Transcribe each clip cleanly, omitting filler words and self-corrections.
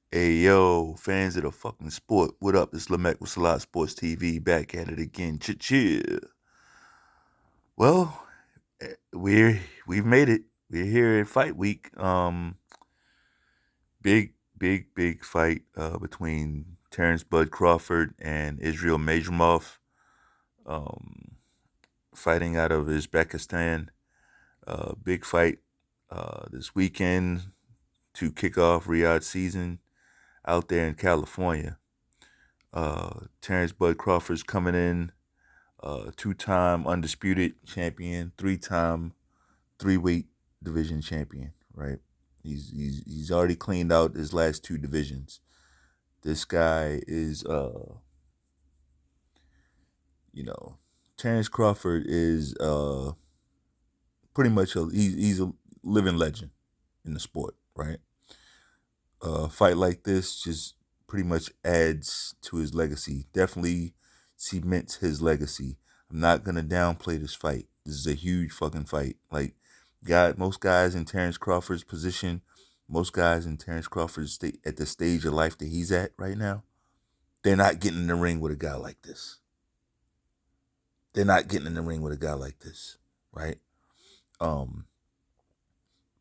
Hey yo, fans of the fucking sport, what up? It's Lamech with Selah Sports TV back at it again. Chill. Well, we've made it. We're here at fight week. Big fight between Terence Bud Crawford and Israil Madrimov. Um, Fighting out of Uzbekistan. Big fight this weekend to kick off Riyadh season out there in California. Terence Bud Crawford's coming in, two-time undisputed champion, three-time three-weight division champion. Right? He's already cleaned out his last two divisions. This guy is, you know, Terence Crawford is pretty much he's a living legend in the sport. Right? A fight like this just pretty much adds to his legacy. Definitely cements his legacy. I'm not gonna downplay this fight. This is a huge fucking fight. Like, most guys in Terence Crawford's position, most guys in Terence Crawford's at the stage of life that he's at right now, they're not getting in the ring with a guy like this. They're not getting in the ring with a guy like this, right? Um,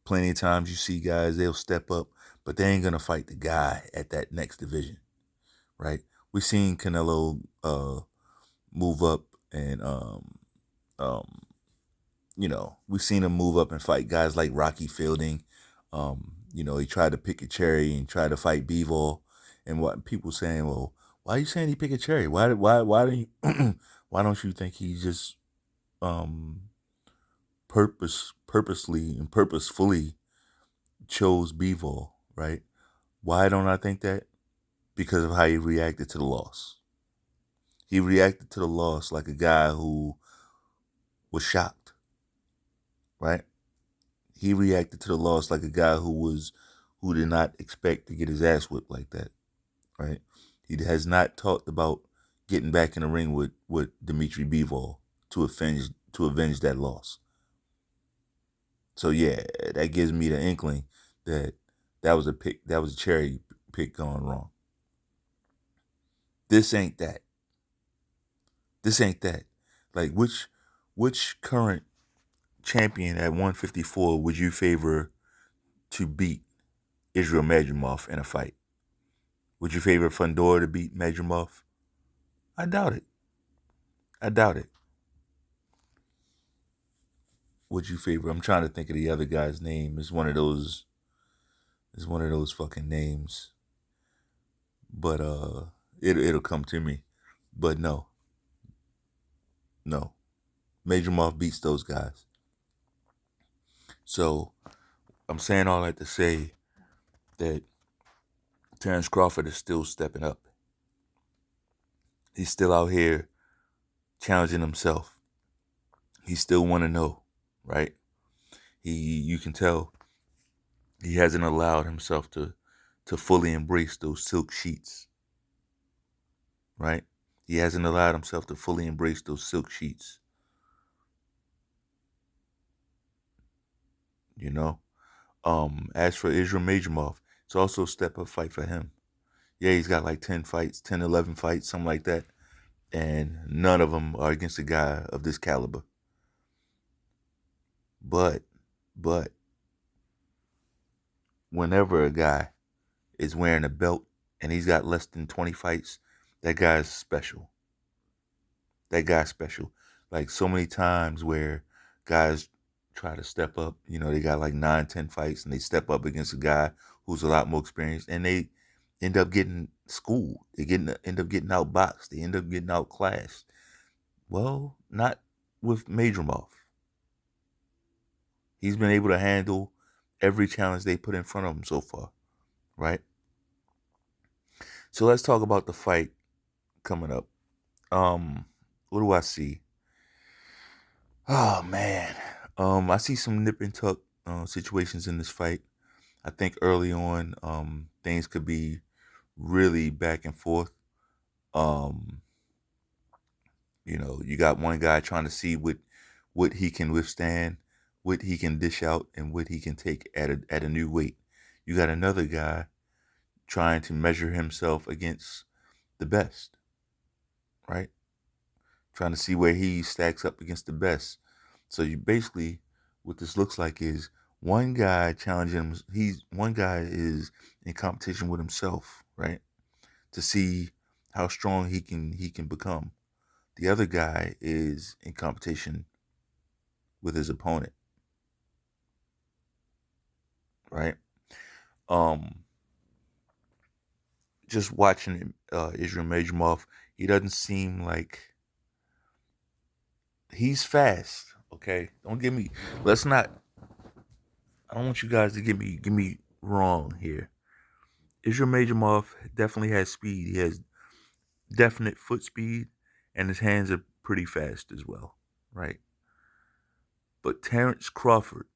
Plenty of times you see guys, they'll step up, but they ain't gonna fight the guy at that next division, right? We've seen Canelo move up and um, we've seen him move up and fight guys like Rocky Fielding. He tried to pick a cherry and try to fight Bivol, and what people saying, well, why are you saying he pick a cherry? Why do you why don't you think he just um purposely and purposefully chose Bivol, right? Why don't I think that? Because of how he reacted to the loss. He reacted to the loss like a guy who was shocked, right? He reacted to the loss like a guy who did not expect to get his ass whipped like that, right? He has not talked about getting back in the ring with Dimitri Bivol to avenge that loss. So yeah, that gives me the inkling that that was a cherry pick gone wrong. This ain't that. This ain't that. Like, which current champion at 154 would you favor to beat Israil Madrimov in a fight? Would you favor Fundora to beat Madrimov? I doubt it. I doubt it. Would you favor? I'm trying to think of the other guy's name. It's one of those. It's one of those fucking names. But it'll come to me. But no, no. Madrimov beats those guys. So I'm saying all that to say that Terence Crawford is still stepping up. He's still out here challenging himself. He still want to know, right? You can tell he hasn't allowed himself to fully embrace those silk sheets, right? He hasn't allowed himself to fully embrace those silk sheets, you know? As for Israil Madrimov, it's also a step up fight for him. Yeah, he's got like 10 fights, 10, 11 fights, something like that. And none of them are against a guy of this caliber. But, but, whenever a guy is wearing a belt and he's got less than 20 fights, that guy's special. That guy's special. Like, so many times where guys try to step up, they got like 9, 10 fights and they step up against a guy who's a lot more experienced and they end up getting schooled. End up getting outboxed. They end up getting outclassed. Well, not with Madrimov. He's been able to handle every challenge they put in front of him so far, right? So let's talk about the fight coming up. What do I see? Oh man. I see some nip and tuck situations in this fight. I think early on, things could be really back and forth. Um, you got one guy trying to see what he can withstand, what he can dish out, and what he can take at a new weight. You got another guy trying to measure himself against the best, right? Trying to see where he stacks up against the best. So you basically, what this looks like is one guy challenging him. One guy is in competition with himself, right? To see how strong he can become. The other guy is in competition with his opponent, right? Um, just watching Israil Madrimov, he doesn't seem like he's fast. Okay, don't get me. Let's not. I don't want you guys to get me wrong here. Israil Madrimov definitely has speed. He has definite foot speed, and his hands are pretty fast as well, right? But Terence Crawford,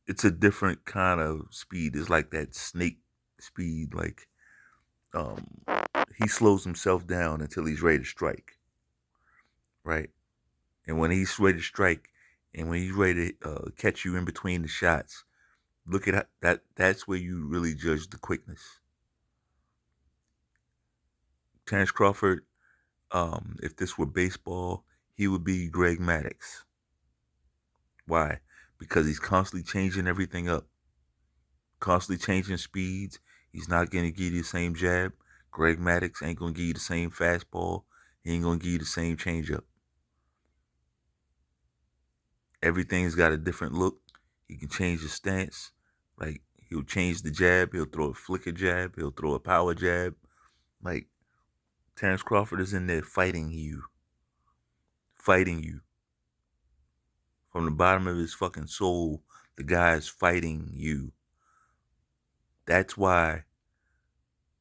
it's a different kind of speed. It's like that snake speed. Like um, he slows himself down until he's ready to strike, right? And when he's ready to strike, and when he's ready to catch you in between the shots, look at that. That's where you really judge the quickness. Terence Crawford, if this were baseball, he would be Greg Maddux. Why? Because he's constantly changing everything up, constantly changing speeds. He's not going to give you the same jab. Greg Maddux ain't going to give you the same fastball. He ain't going to give you the same changeup. Everything's got a different look. He can change his stance. Like, he'll change the jab. He'll throw a flicker jab. He'll throw a power jab. Like, Terence Crawford is in there fighting you. Fighting you. From the bottom of his fucking soul, the guy is fighting you. That's why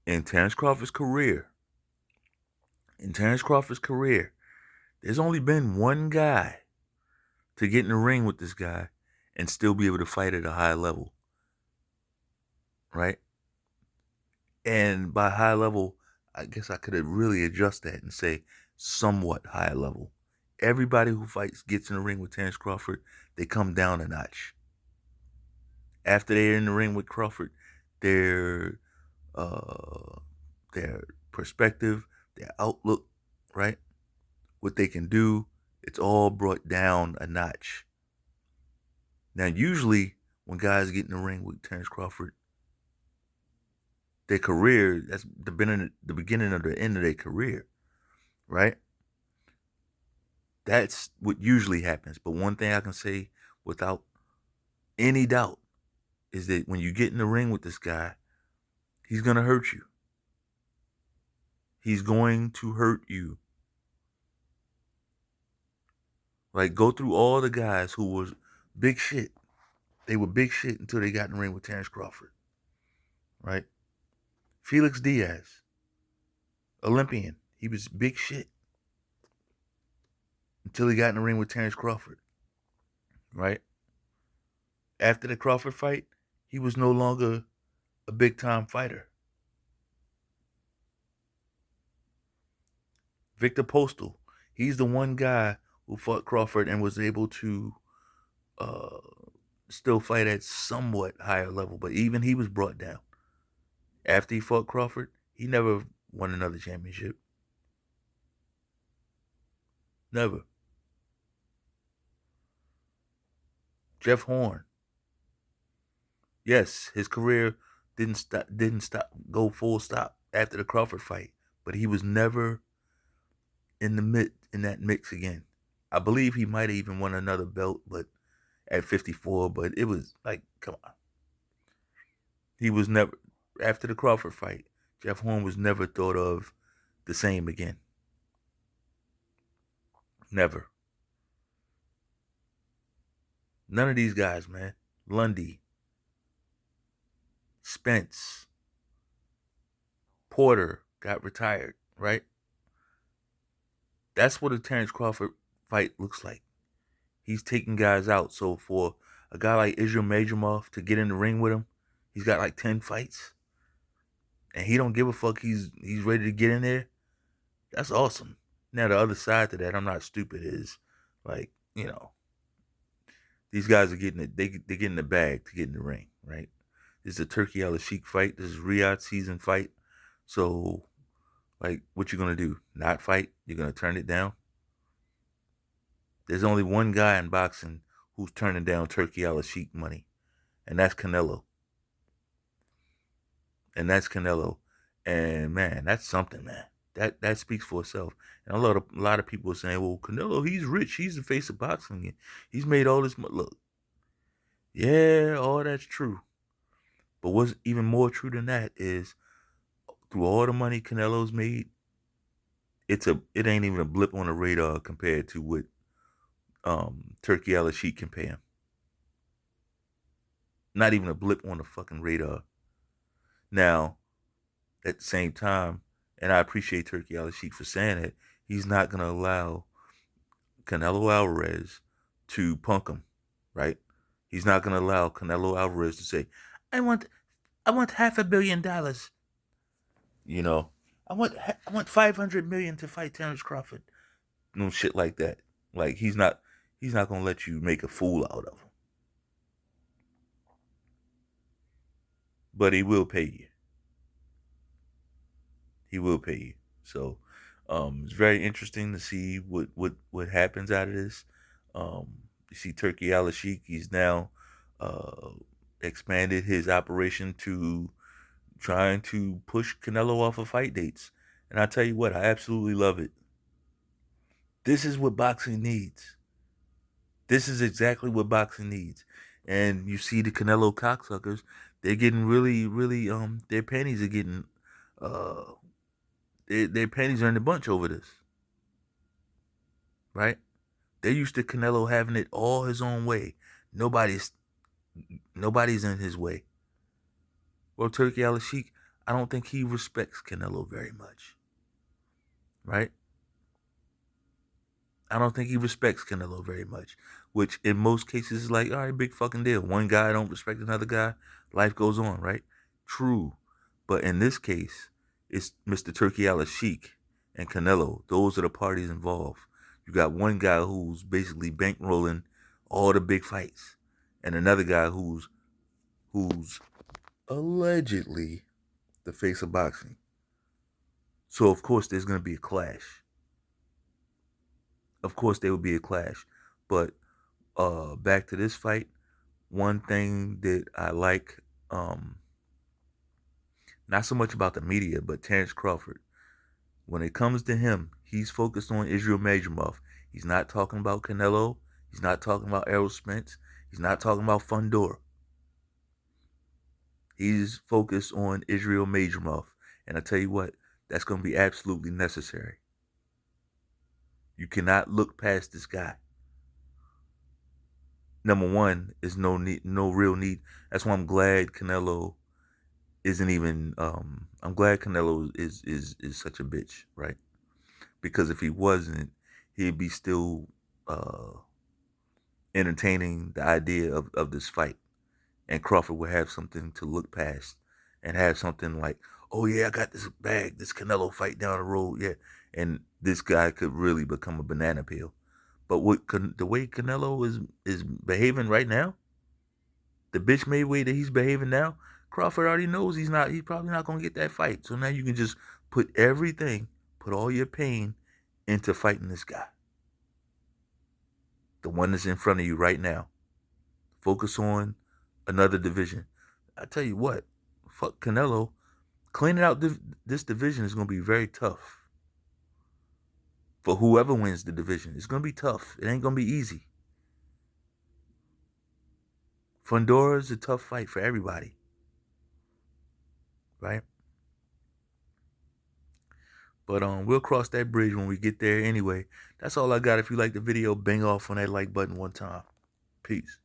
in Terence Crawford's career, there's only been one guy to get in the ring with this guy and still be able to fight at a high level, right? And by high level, I guess I could really adjust that and say somewhat high level. Everybody who fights gets in the ring with Terence Crawford, they come down a notch. After they're in the ring with Crawford, their uh, their perspective, their outlook, right? What they can do, it's all brought down a notch. Now, usually when guys get in the ring with Terence Crawford, their career, that's the beginning of the end of their career, right? That's what usually happens. But one thing I can say without any doubt is that when you get in the ring with this guy, he's going to hurt you. He's going to hurt you. Like, go through all the guys who was big shit. They were big shit until they got in the ring with Terence Crawford, right? Felix Diaz, Olympian. He was big shit until he got in the ring with Terence Crawford, right? After the Crawford fight, he was no longer a big time fighter. Victor Postal, he's the one guy who fought Crawford and was able to uh, still fight at somewhat higher level, but even he was brought down. After he fought Crawford, he never won another championship. Never. Jeff Horn, yes, his career didn't stop go full stop after the Crawford fight, but he was never in that mix again. I believe he might have even won another belt, but at 54, but it was like, come on. He was never after the Crawford fight. Jeff Horn was never thought of the same again. Never. None of these guys, man. Lundy, Spence, Porter got retired, right? That's what a Terence Crawford fight looks like. He's taking guys out. So for a guy like Israil Madrimov to get in the ring with him, he's got like 10 fights. And he don't give a fuck. He's ready to get in there. That's awesome. Now the other side to that, I'm not stupid, is like, these guys are getting it. They get in the bag to get in the ring, right? It's the Turkey Al Sheik fight. This is Riyadh season fight. So, like, what you gonna do? Not fight? You're gonna turn it down? There's only one guy in boxing who's turning down Turkey Al Sheik money, and that's Canelo. And man, that's something, man. That speaks for itself. And a lot of people are saying, well, Canelo, he's rich. He's the face of boxing. He's made all this money. Look, yeah, all that's true. But what's even more true than that is through all the money Canelo's made, it ain't even a blip on the radar compared to what Turkey Al Sheik can pay him. Not even a blip on the fucking radar. Now, at the same time, and I appreciate Turkey Al Sheik for saying it, he's not gonna allow Canelo Alvarez to punk him, right? He's not gonna allow Canelo Alvarez to say, I want $500 million. You know, I want 500 million to fight Terence Crawford. No shit like that. Like he's not gonna let you make a fool out of him. But he will pay you. He will pay you. So it's very interesting to see what happens out of this. You see Turkey Al Sheik, he's now uh, expanded his operation to trying to push Canelo off of fight dates. And I tell you what, I absolutely love it. This is what boxing needs. This is exactly what boxing needs. And you see the Canelo cocksuckers, they're getting really, really, their panties are getting, uh, their panties are in the bunch over this, right? They're used to Canelo having it all his own way. Nobody's, nobody's in his way. Well, Turkey Al Sheik, I don't think he respects Canelo very much, right? I don't think he respects Canelo very much, which in most cases is like, all right, big fucking deal. One guy don't respect another guy, life goes on, right? True. But in this case, it's Mr. Turkey Al Sheik and Canelo. Those are the parties involved. You got one guy who's basically bankrolling all the big fights, and another guy who's allegedly the face of boxing. So of course there's gonna be a clash. Of course there will be a clash. But back to this fight, one thing that I like, not so much about the media, but Terence Crawford. When it comes to him, he's focused on Israil Madrimov. He's not talking about Canelo. He's not talking about Errol Spence. He's not talking about Fundora. He's focused on Israil Madrimov. And I tell you what, that's going to be absolutely necessary. You cannot look past this guy. Number one is no real need. That's why I'm glad Canelo isn't even. I'm glad Canelo is such a bitch, right? Because if he wasn't, he'd be still entertaining the idea of this fight, and Crawford would have something to look past and have something like, oh yeah, I got this bag, this Canelo fight down the road, yeah, and this guy could really become a banana peel. But the way Canelo is behaving right now, the bitch made way that he's behaving now, Crawford already knows he's probably not gonna get that fight. So now you can just put all your pain into fighting this guy. The one that's in front of you right now. Focus on another division. I tell you what, fuck Canelo. Cleaning out this division is gonna be very tough. For whoever wins the division, it's gonna be tough. It ain't gonna be easy. Fundora is a tough fight for everybody, right? But we'll cross that bridge when we get there anyway. That's all I got. If you like the video, bang off on that like button one time. Peace.